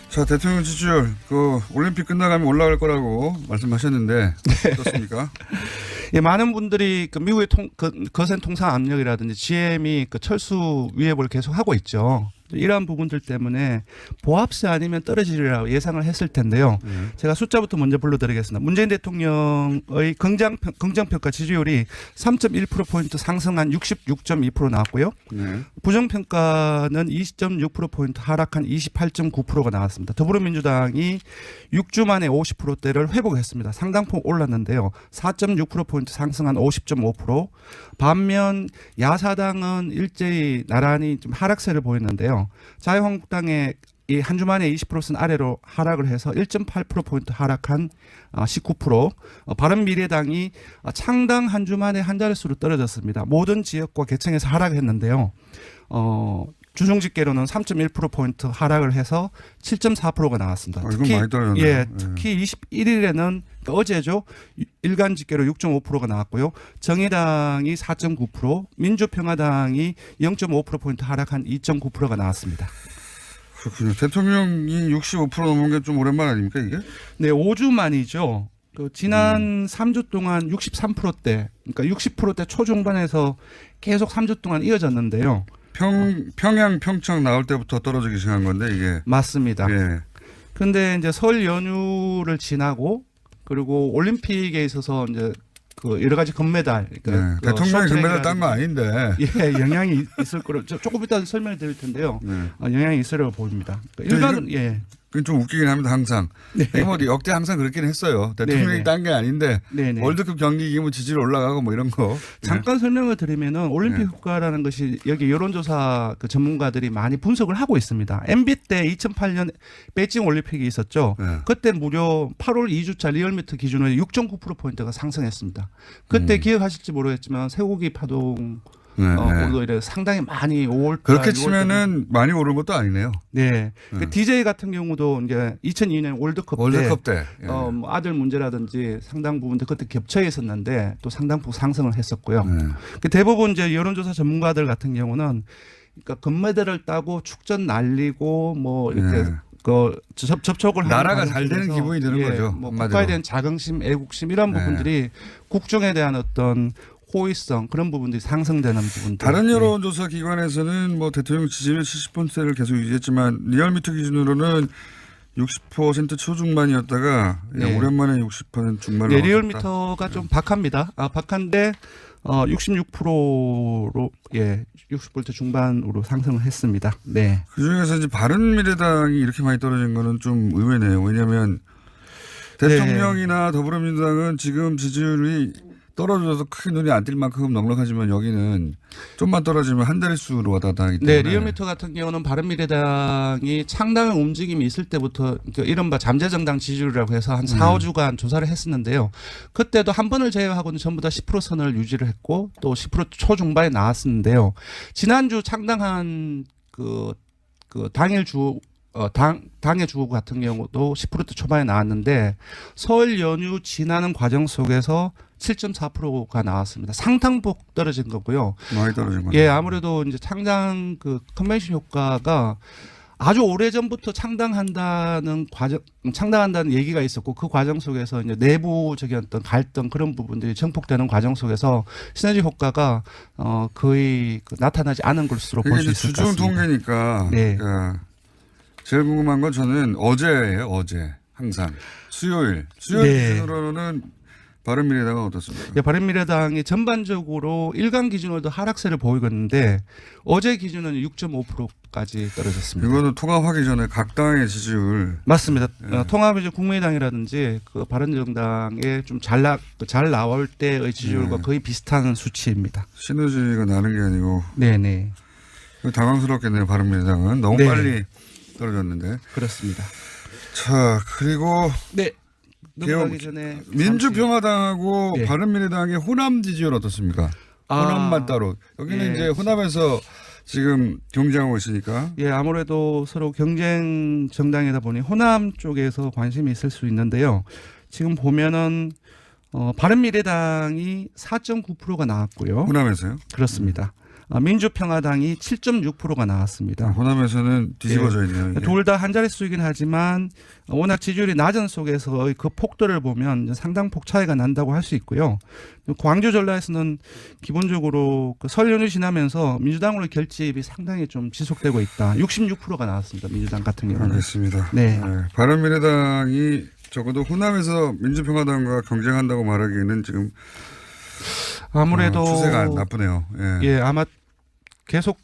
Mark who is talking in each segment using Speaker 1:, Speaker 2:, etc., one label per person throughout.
Speaker 1: 자, 대통령 지지율 올림픽 끝나가면 올라갈 거라고 말씀하셨는데 어떻습니까?
Speaker 2: 예, 많은 분들이 미국의 거센 통상 압력이라든지 GM이 철수 위협을 계속 하고 있죠. 이러한 부분들 때문에 보합세 아니면 떨어지리라고 예상을 했을 텐데요. 제가 숫자부터 먼저 불러드리겠습니다. 문재인 대통령의 긍정평가 지지율이 3.1%포인트 상승한 66.2% 나왔고요. 부정평가는 20.6%포인트 하락한 28.9%가 나왔습니다. 더불어민주당이 6주 만에 50%대를 회복했습니다. 상당폭 올랐는데요. 4.6%포인트 상승한 50.5%. 반면 야사당은 일제히 나란히 좀 하락세를 보였는데요. 자유한국당의 이 한 주 만에 20%선 아래로 하락을 해서 1.8%포인트 하락한 19%. 바른미래당이 창당 한 주 만에 한 자릿수로 떨어졌습니다. 모든 지역과 개청에서 하락했는데요. 주중집계로는 3.1%포인트 하락을 해서 7.4%가 나왔습니다.
Speaker 1: 이건 많이 떨어졌네요.
Speaker 2: 예, 특히 21일에는 어제죠. 일간 집계로 6.5%가 나왔고요. 정의당이 4.9%, 민주평화당이 0.5%포인트 하락한 2.9%가 나왔습니다.
Speaker 1: 그렇군요. 대통령이 65% 넘은 게 좀 오랜만 아닙니까 이게?
Speaker 2: 네, 5주 만이죠. 지난 3주 동안 63%대, 그러니까 60%대 초중반에서 계속 3주 동안 이어졌는데요.
Speaker 1: 평양, 평창 나올 때부터 떨어지기 시작한 건데 이게.
Speaker 2: 맞습니다.
Speaker 1: 예.
Speaker 2: 그런데 이제 설 연휴를 지나고 그리고 올림픽에 있어서 이제 여러 가지 금메달, 그러니까
Speaker 1: 대통령이 금메달 딴 거 아닌데.
Speaker 2: 예, 영향이 있을 거로 조금 이따 설명을 드릴 텐데요. 영향이 있으려고 보입니다. 일반
Speaker 1: 그건 좀 웃기긴 합니다 항상.
Speaker 2: 네.
Speaker 1: 뭐 역대 항상 그렇긴 했어요. 대통령이 딴 게 아닌데 월드컵 경기 이기면 지지율 올라가고 뭐 이런 거.
Speaker 2: 잠깐 설명을 드리면은 올림픽 효과라는 것이 여기 여론조사 전문가들이 많이 분석을 하고 있습니다. MB 때 2008년 베이징 올림픽이 있었죠. 그때 무려 8월 2주차 리얼미터 기준으로 6.9%포인트가 상승했습니다. 그때 기억하실지 모르겠지만 쇠고기 파동 오히려 상당히 많이 5월
Speaker 1: 그렇게 치면은 많이 오른 것도 아니네요.
Speaker 2: 네. DJ 같은 경우도 이제 2002년 월드컵
Speaker 1: 때
Speaker 2: 뭐 아들 문제라든지 상당 부분들 그때 겹쳐 있었는데 또 상당폭 상승을 했었고요. 대부분 이제 여론조사 전문가들 같은 경우는 그러니까 금메달을 따고 축전 날리고 뭐 이렇게 접촉을 하는
Speaker 1: 나라가 잘 되는 기분이 드는 거죠.
Speaker 2: 뭐 국가에 대한 자긍심, 애국심 이런 부분들이 국정에 대한 어떤 호의성 그런 부분들이 상승되는 부분들.
Speaker 1: 다른 여론조사 기관에서는 뭐 대통령 지지율 70%를 계속 유지했지만 리얼미터 기준으로는 60% 초중반이었다가 오랜만에 60% 중반으로.
Speaker 2: 네, 리얼미터가 좀 박합니다. 박한데 66%로 60% 중반으로 상승을 했습니다. 네.
Speaker 1: 그 중에서 이제 바른미래당이 이렇게 많이 떨어진 거는 좀 의외네요. 왜냐하면 대통령이나 더불어민주당은 지금 지지율이 떨어져서 크게 눈이 안 띌 만큼 넉넉하지만 여기는 좀만 떨어지면 한 자릿수로 왔다 갔다 하기 때문에.
Speaker 2: 네, 리얼미터 같은 경우는 바른미래당이 창당 움직임이 있을 때부터 이른바 잠재정당 지지율이라고 해서 한 4, 5주간 조사를 했었는데요. 그때도 한 번을 제외하고는 전부 다 10% 선을 유지를 했고 또 10% 초중반에 나왔었는데요. 지난주 창당한 당일 당의 주 같은 경우도 10% 초반에 나왔는데 설 연휴 지나는 과정 속에서 7.4%가 나왔습니다. 상당폭 떨어진 거고요.
Speaker 1: 많이 떨어진 거죠.
Speaker 2: 예, 아무래도 이제 창당 컨벤션 효과가 아주 오래 전부터 창당한다는 얘기가 있었고 그 과정 속에서 이제 내부적인 어떤 갈등 그런 부분들이 정폭되는 과정 속에서 시너지 효과가 거의 나타나지 않은 것으로 볼 수 있을 것 같습니다.
Speaker 1: 주중 통계니까.
Speaker 2: 네.
Speaker 1: 그러니까 제일 궁금한 건 저는 어제예요. 어제 항상 수요일 기준으로는 바른미래당은 어떻습니까?
Speaker 2: 예, 바른미래당이 전반적으로 일간 기준으로도 하락세를 보이고 있는데 어제 기준은 6.5%까지 떨어졌습니다.
Speaker 1: 이거는 통합하기 전에 각 당의 지지율.
Speaker 2: 맞습니다. 통합이죠. 국민의당이라든지 바른정당에 좀 잘 나올 때의 지지율과 거의 비슷한 수치입니다.
Speaker 1: 시너지가 나는 게 아니고.
Speaker 2: 네네.
Speaker 1: 당황스럽겠네요. 바른미래당은 너무 빨리 떨어졌는데.
Speaker 2: 그렇습니다.
Speaker 1: 자, 그리고
Speaker 2: 넘어가기 전에
Speaker 1: 민주평화당하고 바른미래당의 호남 지지율 어떻습니까? 호남만 따로. 여기는 이제 호남에서 지금 경쟁하고 있으니까.
Speaker 2: 예, 아무래도 서로 경쟁 정당이다 보니 호남 쪽에서 관심이 있을 수 있는데요. 지금 보면은 바른미래당이 4.9%가 나왔고요.
Speaker 1: 호남에서요?
Speaker 2: 그렇습니다. 민주평화당이 7.6%가 나왔습니다.
Speaker 1: 호남에서는 뒤집어져 있네요. 이게.
Speaker 2: 둘 다 한 자릿수이긴 하지만 워낙 지지율이 낮은 속에서 그 폭도를 보면 상당폭 차이가 난다고 할 수 있고요. 광주 전라에서는 기본적으로 그 설 연휴 지나면서 민주당으로 결집이 상당히 좀 지속되고 있다. 66%가 나왔습니다. 민주당 같은 경우는.
Speaker 1: 알겠습니다.
Speaker 2: 네.
Speaker 1: 바른미래당이 적어도 호남에서 민주평화당과 경쟁한다고 말하기에는 지금
Speaker 2: 아무래도
Speaker 1: 추세가 나쁘네요. 예.
Speaker 2: 예, 아마 계속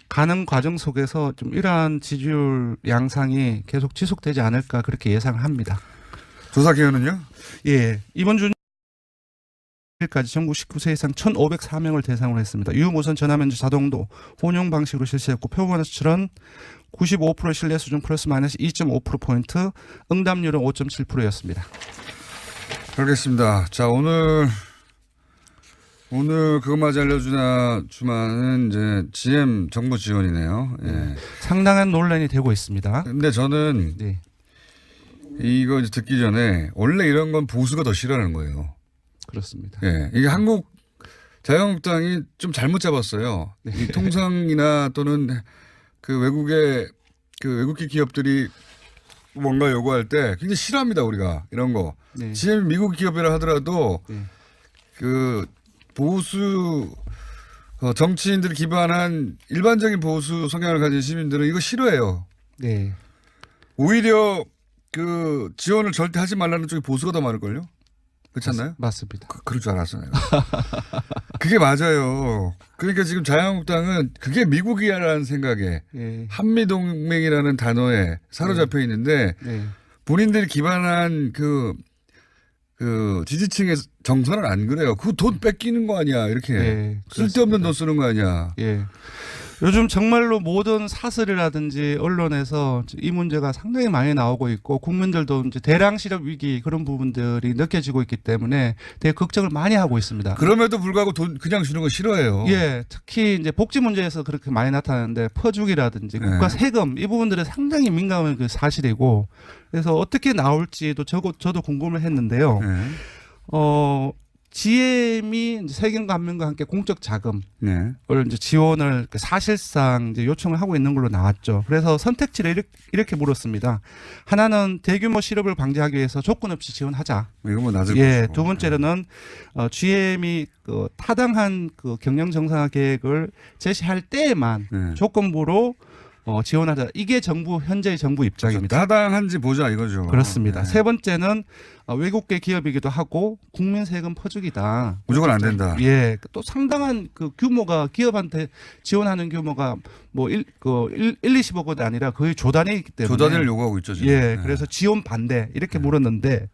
Speaker 2: 가는 과정 속에서 좀 이러한 지지율 양상이 계속 지속되지 않을까 그렇게 예상을 합니다.
Speaker 1: 조사 기관은요?
Speaker 2: 예, 이번 주 까지 전국 19세 이상 1,504명을 대상으로 했습니다. 유무선 전화면접 자동도 혼용 방식으로 실시했고 표본 수출은 95% 신뢰 수준 플러스 마이너스 2.5%포인트, 응답률은 5.7%였습니다.
Speaker 1: 알겠습니다. 자, 오늘 그것마저 알려주마는 이제 GM 정부 지원이네요. 예.
Speaker 2: 상당한 논란이 되고 있습니다.
Speaker 1: 근데 저는
Speaker 2: 네.
Speaker 1: 이거 이제 듣기 전에 원래 이런 건 보수가 더 싫어하는 거예요.
Speaker 2: 그렇습니다.
Speaker 1: 예. 이게 한국 자유한국당이 좀 잘못 잡았어요.
Speaker 2: 네.
Speaker 1: 이 통상이나 또는 그 외국계 기업들이 뭔가 요구할 때 굉장히 싫어합니다. 우리가 이런 거.
Speaker 2: 네.
Speaker 1: GM 미국 기업이라 하더라도
Speaker 2: 네.
Speaker 1: 그 보수 정치인들을 기반한 일반적인 보수 성향을 가진 시민들은 이거 싫어해요.
Speaker 2: 네.
Speaker 1: 오히려 그 지원을 절대 하지 말라는 쪽이 보수가 더 많을걸요? 그렇지 않나요?
Speaker 2: 맞습니다.
Speaker 1: 그럴 줄 알았어요. 그게 맞아요. 그러니까 지금 자유한국당은 그게 미국이야라는 생각에
Speaker 2: 네.
Speaker 1: 한미동맹이라는 단어에 사로잡혀 있는데
Speaker 2: 네.
Speaker 1: 본인들이 기반한 그 지지층의 정서는 안 그래요. 그 돈 뺏기는 거 아니야. 이렇게.
Speaker 2: 네,
Speaker 1: 쓸데없는
Speaker 2: 그렇습니다.
Speaker 1: 돈 쓰는 거 아니야.
Speaker 2: 예. 요즘 정말로 모든 사설이라든지 언론에서 이 문제가 상당히 많이 나오고 있고 국민들도 이제 대량 실업 위기 그런 부분들이 느껴지고 있기 때문에 되게 걱정을 많이 하고 있습니다.
Speaker 1: 그럼에도 불구하고 돈 그냥 주는 거 싫어해요.
Speaker 2: 예, 특히 이제 복지 문제에서 그렇게 많이 나타나는데 퍼주기라든지
Speaker 1: 네.
Speaker 2: 국가 세금 이 부분들은 상당히 민감한 그 사실이고 그래서 어떻게 나올지도 저도 궁금을 했는데요.
Speaker 1: 네.
Speaker 2: GM이 이제 세금과 한면과 함께 공적 자금을
Speaker 1: 네.
Speaker 2: 이제 지원을 사실상 이제 요청을 하고 있는 걸로 나왔죠. 그래서 선택지를 이렇게 물었습니다. 하나는 대규모 실업을 방지하기 위해서 조건 없이 지원하자.
Speaker 1: 이거 뭐 나중에.
Speaker 2: 예,
Speaker 1: 보시고.
Speaker 2: 두 번째로는 GM이 그 타당한 그 경영 정상화 계획을 제시할 때에만
Speaker 1: 네.
Speaker 2: 조건부로 지원하자. 이게 현재의 정부 입장입니다.
Speaker 1: 타당한지 보자 이거죠.
Speaker 2: 그렇습니다.
Speaker 1: 네.
Speaker 2: 세 번째는 외국계 기업이기도 하고 국민 세금 퍼주기다.
Speaker 1: 무조건 안 된다.
Speaker 2: 예, 또 상당한 그 규모가 기업한테 지원하는 규모가 뭐 20억원이 아니라 거의 조단위이기 때문에
Speaker 1: 조단위를 요구하고 있죠 지금.
Speaker 2: 예,
Speaker 1: 네.
Speaker 2: 그래서 지원 반대 이렇게 물었는데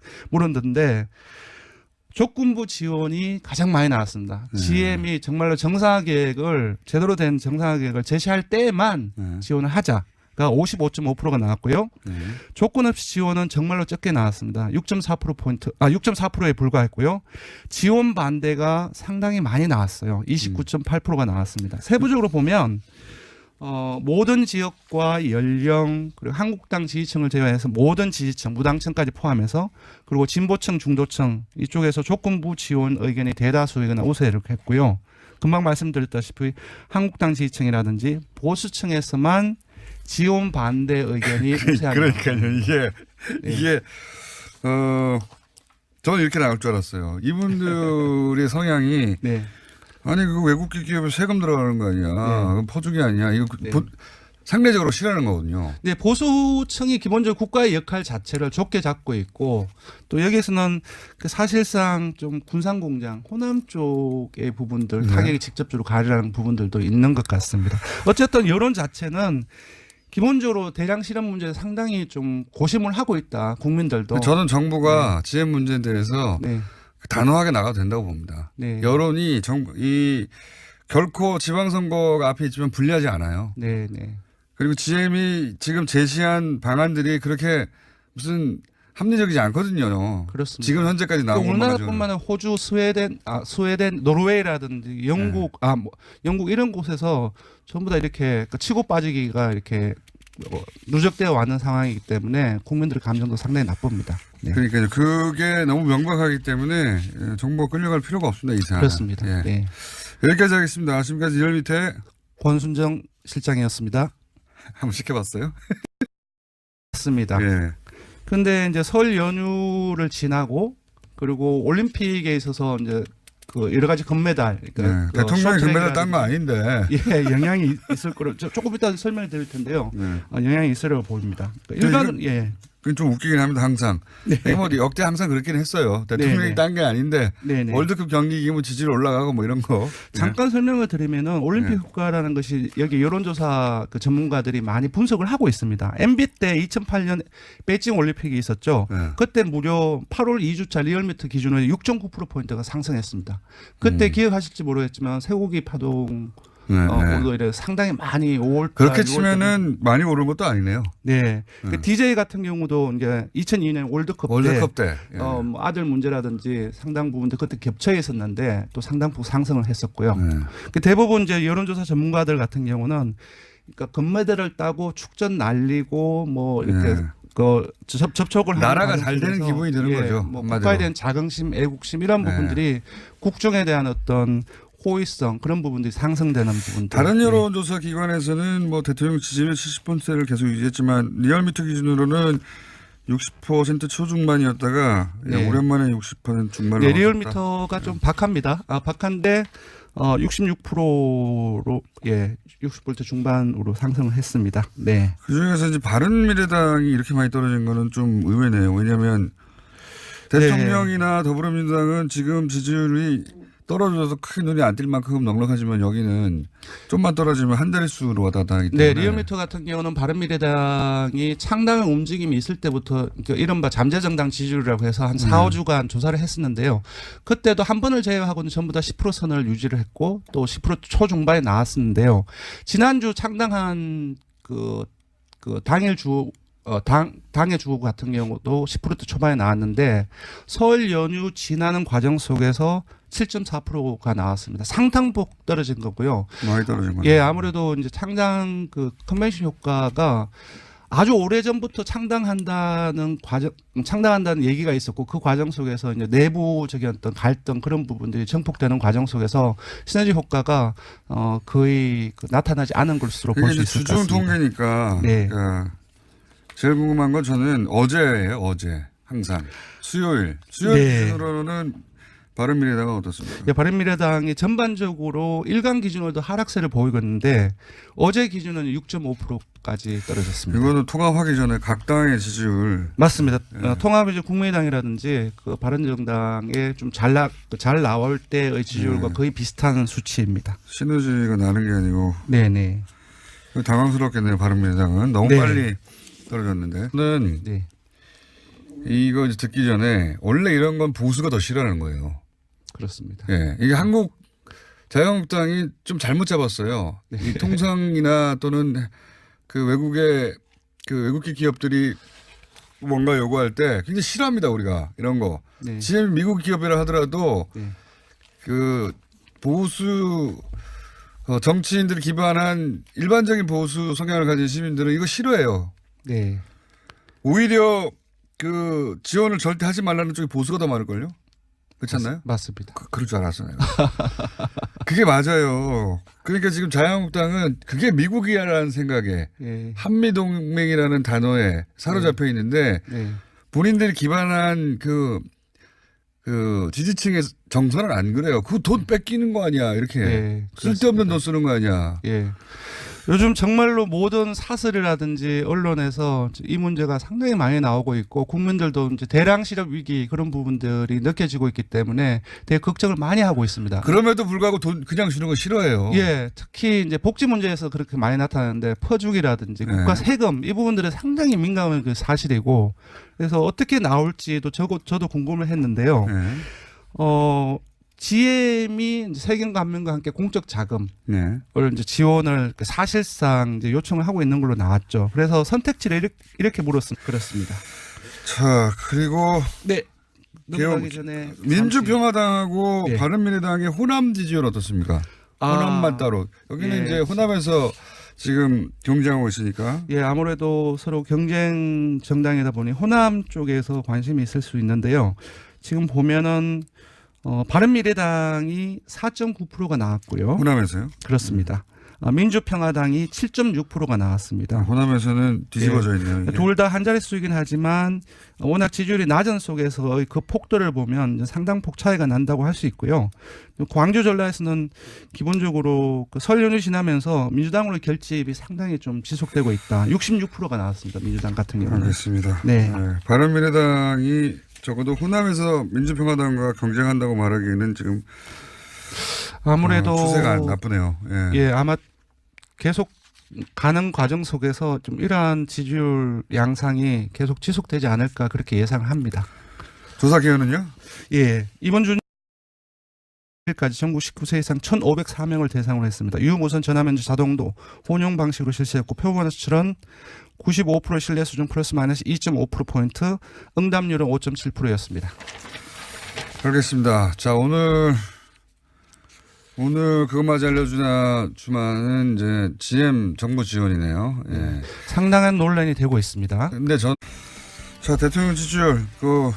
Speaker 2: 조건부 지원이 가장 많이 나왔습니다. GM이 정말로 제대로 된 정상화 계획을 제시할 때만 지원을 하자가 55.5%가 나왔고요. 조건 없이 지원은 정말로 적게 나왔습니다. 6.4%에 불과했고요. 지원 반대가 상당히 많이 나왔어요. 29.8%가 나왔습니다. 세부적으로 보면 모든 지역과 연령 그리고 한국당 지지층을 제외해서 모든 지지층 무당층까지 포함해서 그리고 진보층 중도층 이쪽에서 조건부 지원 의견이 대다수이거나 우세를 했고요. 금방 말씀드렸다시피 한국당 지지층이라든지 보수층에서만 지원 반대 의견이 우세합니다.
Speaker 1: 그러니까요. 이게 저는 이렇게 나올 줄 알았어요. 이분들의 성향이
Speaker 2: 네.
Speaker 1: 아니 그 외국계 기업에 세금 들어가는 거 아니야. 그건 퍼주기 아니야. 이거
Speaker 2: 네.
Speaker 1: 상대적으로 싫어하는 거거든요.
Speaker 2: 네, 보수층이 기본적으로 국가의 역할 자체를 좁게 잡고 있고 또 여기서는 그 사실상 좀 군산공장 호남 쪽의 부분들 타격이 직접적으로 가려는 부분들도 있는 것 같습니다. 어쨌든 여론 자체는 기본적으로 대량 실업 문제에 상당히 좀 고심을 하고 있다. 국민들도.
Speaker 1: 저는 정부가 GM 문제에 대해서
Speaker 2: 네.
Speaker 1: 단호하게 나가도 된다고 봅니다.
Speaker 2: 네.
Speaker 1: 여론이 결코 지방선거가 앞에 있지만 불리하지 않아요.
Speaker 2: 네, 네.
Speaker 1: 그리고 GM이 지금 제시한 방안들이 그렇게 무슨 합리적이지 않거든요.
Speaker 2: 그렇습니다.
Speaker 1: 지금 현재까지 나온 것만 가지고는.
Speaker 2: 우리나라뿐만 아니라 호주, 스웨덴, 노르웨이라든지 영국, 영국 이런 곳에서 전부 다 이렇게 치고 빠지기가 이렇게 누적되어 왔는 상황이기 때문에 국민들의 감정도 상당히 나쁩니다. 네.
Speaker 1: 그러니까요. 그게 너무 명백하기 때문에 정부가 끌려갈 필요가 없습니다. 이 사안.
Speaker 2: 그렇습니다.
Speaker 1: 예.
Speaker 2: 네.
Speaker 1: 여기까지 하겠습니다. 지금까지 리얼미터의
Speaker 2: 권순정 실장이었습니다.
Speaker 1: 한번 시켜봤어요?
Speaker 2: 맞습니다.
Speaker 1: 예.
Speaker 2: 근데 이제 설 연휴를 지나고 그리고 올림픽에 있어서 이제 그 여러 가지 금메달, 그러니까
Speaker 1: 네. 대통령이 금메달 딴 거 아닌데.
Speaker 2: 예, 영향이 있을 거로 조금 이따 설명을 드릴 텐데요.
Speaker 1: 네.
Speaker 2: 영향이 있으려고 보입니다. 그러니까 일반 예.
Speaker 1: 그건 좀 웃기긴 합니다, 항상.
Speaker 2: 네.
Speaker 1: 이게 뭐 역대 항상 그렇긴 했어요. 대통령이
Speaker 2: 네.
Speaker 1: 딴 게 아닌데
Speaker 2: 네네.
Speaker 1: 월드컵 경기 이기면 지지율 올라가고 뭐 이런 거.
Speaker 2: 잠깐 설명을 드리면은 올림픽
Speaker 1: 네.
Speaker 2: 효과라는 것이 여기 여론조사 그 전문가들이 많이 분석을 하고 있습니다. MB 때 2008년 베이징 올림픽이 있었죠.
Speaker 1: 네.
Speaker 2: 그때 무려 8월 2주차 리얼미터 기준으로 6.9%포인트가 상승했습니다. 그때 기억하실지 모르겠지만 쇠고기 파동
Speaker 1: 네, 네.
Speaker 2: 오히려 상당히 많이 5월
Speaker 1: 그렇게 치면은 많이 오른 것도 아니네요.
Speaker 2: 네. 그 DJ 같은 경우도 이제 2002년
Speaker 1: 월드컵 때. 예.
Speaker 2: 뭐 아들 문제라든지 상당 부분들 그때 겹쳐 있었는데 또 상당폭 상승을 했었고요.
Speaker 1: 네.
Speaker 2: 그 대부분 이제 여론조사 전문가들 같은 경우는 그러니까 금메달을 따고 축전 날리고 뭐 이렇게
Speaker 1: 네.
Speaker 2: 그 접촉을 하는
Speaker 1: 나라가 잘
Speaker 2: 과정
Speaker 1: 되는
Speaker 2: 속에서
Speaker 1: 기분이 드는 거죠,
Speaker 2: 뭐
Speaker 1: 한마디로.
Speaker 2: 국가에 대한 자긍심, 애국심 이런
Speaker 1: 네.
Speaker 2: 부분들이 국정에 대한 어떤 호의성 그런 부분들이 상승되는 부분들.
Speaker 1: 다른 여론조사 기관에서는 뭐 대통령 지지율 70%를 계속 유지했지만 리얼미터 기준으로는 60% 초중반이었다가
Speaker 2: 네.
Speaker 1: 오랜만에 60% 중반을
Speaker 2: 네,
Speaker 1: 넘었다.
Speaker 2: 리얼미터가 좀 박합니다. 박한데 66%로 60% 중반으로 상승을 했습니다. 네.
Speaker 1: 그중에서 이제 바른미래당이 이렇게 많이 떨어진 거는 좀 의외네요. 왜냐하면 대통령이나 더불어민주당은 지금 지지율이 떨어져서 크게 눈이 안 띌 만큼 넉넉하지만 여기는 좀만 떨어지면 한 자릿수로 왔다 갔다 하기 때문에.
Speaker 2: 네, 리얼미터 같은 경우는 바른미래당이 상당한 움직임이 있을 때부터 그러니까 이른바 잠재정당 지지율이라고 해서 한 4, 5주간 조사를 했었는데요. 그때도 한 번을 제외하고는 전부 다 10% 선을 유지를 했고 또 10% 초중반에 나왔었는데요. 지난주 창당한 그 당일 주 당의 주 같은 경우도 10% 초반에 나왔는데 설 연휴 지나는 과정 속에서 7.4%가 나왔습니다. 상당폭 떨어진 거고요.
Speaker 1: 많이 떨어진 거예요.
Speaker 2: 예, 아무래도 이제 창당 그 컨벤션 효과가 아주 오래 전부터 창당한다는 얘기가 있었고 그 과정 속에서 이제 내부적인 어떤 갈등 그런 부분들이 정폭되는 과정 속에서 시너지 효과가 거의 나타나지 않은 것으로 볼 수 있을 것
Speaker 1: 주중
Speaker 2: 같습니다.
Speaker 1: 통계니까.
Speaker 2: 네.
Speaker 1: 그러니까 제일 궁금한 건 저는 어제예요. 어제 항상 수요일
Speaker 2: 네.
Speaker 1: 기준으로는 바른미래당은 어떻습니까?
Speaker 2: 예, 바른미래당이 전반적으로 일간 기준으로도 하락세를 보이고 있는데 어제 기준은 6.5%까지 떨어졌습니다.
Speaker 1: 이거는 통합하기 전에 각 당의 지지율.
Speaker 2: 맞습니다.
Speaker 1: 네.
Speaker 2: 통합이죠. 국민의당이라든지 그 바른정당에 좀 잘 나올 때의 지지율과
Speaker 1: 네.
Speaker 2: 거의 비슷한 수치입니다.
Speaker 1: 시너지가 나는 게 아니고
Speaker 2: 네네.
Speaker 1: 당황스럽겠네요. 바른미래당은 너무
Speaker 2: 네.
Speaker 1: 빨리 떨어졌는데. 저는
Speaker 2: 네.
Speaker 1: 이거 이제 듣기 전에 원래 이런 건 보수가 더 싫어하는 거예요.
Speaker 2: 그렇습니다.
Speaker 1: 예, 이게 한국 자유한국당이 좀 잘못 잡았어요.
Speaker 2: 네.
Speaker 1: 이 통상이나 또는 그 외국의 그 외국계 기업들이 뭔가 요구할 때 굉장히 싫어합니다. 우리가 이런 거.
Speaker 2: 네.
Speaker 1: 지금 미국 기업이라 하더라도
Speaker 2: 네.
Speaker 1: 그 보수 정치인들을 기반한 일반적인 보수 성향을 가진 시민들은 이거 싫어해요.
Speaker 2: 네.
Speaker 1: 오히려 그 지원을 절대 하지 말라는 쪽이 보수가 더 많을걸요? 그렇지 않나요?
Speaker 2: 맞습니다.
Speaker 1: 그럴 줄 알았어요. 그게 맞아요. 그러니까 지금 자유한국당은 그게 미국이야라는 생각에
Speaker 2: 네.
Speaker 1: 한미동맹이라는 단어에 사로잡혀 있는데
Speaker 2: 네.
Speaker 1: 본인들이 기반한 그 지지층의 정서는 안 그래요. 그 돈 뺏기는 거 아니야. 이렇게.
Speaker 2: 네,
Speaker 1: 쓸데없는
Speaker 2: 그렇습니다.
Speaker 1: 돈 쓰는 거 아니야.
Speaker 2: 예. 요즘 정말로 모든 사설이라든지 언론에서 이 문제가 상당히 많이 나오고 있고 국민들도 이제 대량 실업 위기 그런 부분들이 느껴지고 있기 때문에 되게 걱정을 많이 하고 있습니다.
Speaker 1: 그럼에도 불구하고 돈 그냥 주는 거 싫어해요.
Speaker 2: 예, 특히 이제 복지 문제에서 그렇게 많이 나타나는데 퍼주기라든지
Speaker 1: 네.
Speaker 2: 국가 세금 이 부분들은 상당히 민감한 그 사실이고 그래서 어떻게 나올지도 저도 궁금을 했는데요.
Speaker 1: 네.
Speaker 2: GM이 이제 세금과 한면과 함께 공적 자금을
Speaker 1: 네.
Speaker 2: 이제 지원을 사실상 이제 요청을 하고 있는 걸로 나왔죠. 그래서 선택지를 이렇게 물었습니다. 그렇습니다.
Speaker 1: 자, 그리고
Speaker 2: 네.
Speaker 1: 개혁-
Speaker 2: 넘어가기 전에
Speaker 1: 민주평화당하고
Speaker 2: 네.
Speaker 1: 바른미래당의 호남 지지율 어떻습니까? 호남만 따로. 여기는
Speaker 2: 예.
Speaker 1: 이제 호남에서 지금 경쟁하고 있으니까.
Speaker 2: 예, 아무래도 서로 경쟁 정당이다 보니 호남 쪽에서 관심이 있을 수 있는데요. 지금 보면은 바른미래당이 4.9%가 나왔고요.
Speaker 1: 호남에서요?
Speaker 2: 그렇습니다. 민주평화당이 7.6%가 나왔습니다.
Speaker 1: 호남에서는 뒤집어져 있네요. 이게.
Speaker 2: 둘 다 한 자릿수이긴 하지만 워낙 지지율이 낮은 속에서 그 폭도를 보면 상당폭 차이가 난다고 할 수 있고요. 광주 전라에서는 기본적으로 그 설 연휴 지나면서 민주당으로 결집이 상당히 좀 지속되고 있다. 66%가 나왔습니다. 민주당 같은 경우는.
Speaker 1: 알겠습니다.
Speaker 2: 네.
Speaker 1: 바른미래당이 적어도 호남에서 민주평화당과 경쟁한다고 말하기에는 지금
Speaker 2: 아무래도
Speaker 1: 추세가 나쁘네요. 예.
Speaker 2: 예, 아마 계속 가는 과정 속에서 좀 이러한 지지율 양상이 계속 지속되지 않을까 그렇게 예상을 합니다.
Speaker 1: 조사 기간은요?
Speaker 2: 예, 이번 주 까지 전국 19세 이상 1,504명을 대상으로 했습니다. 유무선 전화면접 자동도 혼용 방식으로 실시했고 표본 수출은 95% 신뢰 수준 플러스 마이너스 2.5%포인트, 응답률은 5.7%였습니다.
Speaker 1: 알겠습니다. 자, 오늘 그것마저 알려주나주만은 이제 GM 정부 지원이네요. 예.
Speaker 2: 상당한 논란이 되고 있습니다.
Speaker 1: 근데 자, 대통령 지지율,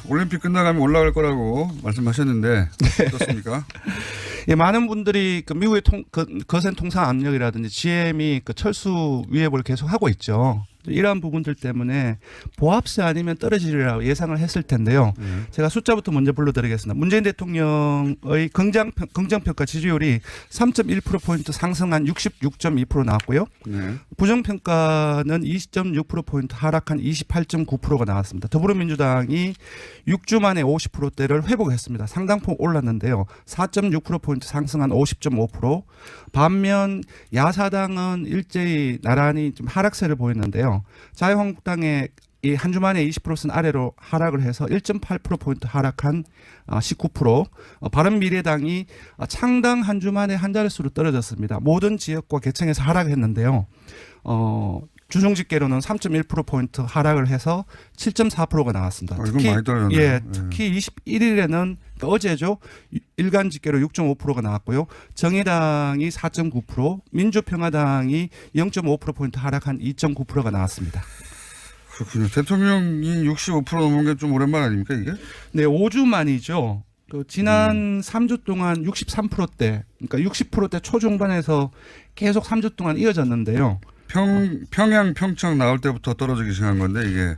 Speaker 1: 올림픽 끝나가면 올라갈 거라고 말씀하셨는데, 어떻습니까?
Speaker 2: 예, 많은 분들이 그 미국의 거센 통상 압력이라든지 GM이 그 철수 위협을 계속 하고 있죠. 이러한 부분들 때문에 보합세 아니면 떨어지리라고 예상을 했을 텐데요. 제가 숫자부터 먼저 불러드리겠습니다. 문재인 대통령의 긍정평가 지지율이 3.1%포인트 상승한 66.2% 나왔고요.
Speaker 1: 네.
Speaker 2: 부정평가는 20.6%포인트 하락한 28.9%가 나왔습니다. 더불어민주당이 6주 만에 50%대를 회복했습니다. 상당폭 올랐는데요. 4.6%포인트 상승한 50.5%. 반면 야사당은 일제히 나란히 좀 하락세를 보였는데요. 자유한국당의 이 한 주 만에 20%선 아래로 하락을 해서 1.8%포인트 하락한 19%. 바른미래당이 창당 한 주 만에 한 자릿수로 떨어졌습니다. 모든 지역과 개청에서 하락했는데요. 주중집계로는 3.1%포인트 하락을 해서 7.4%가 나왔습니다.
Speaker 1: 이건 많이 떨어졌네요.
Speaker 2: 예, 특히 21일에는 그러니까 어제죠. 일간 집계로 6.5%가 나왔고요. 정의당이 4.9%, 민주평화당이 0.5%포인트 하락한 2.9%가 나왔습니다.
Speaker 1: 그렇군요. 대통령이 65% 넘은 게 좀 오랜만 아닙니까, 이게?
Speaker 2: 네, 5주 만이죠. 지난 3주 동안 63%대, 그러니까 60%대 초중반에서 계속 3주 동안 이어졌는데요.
Speaker 1: 평양, 평청 나올 때부터 떨어지기 시작한 건데, 이게.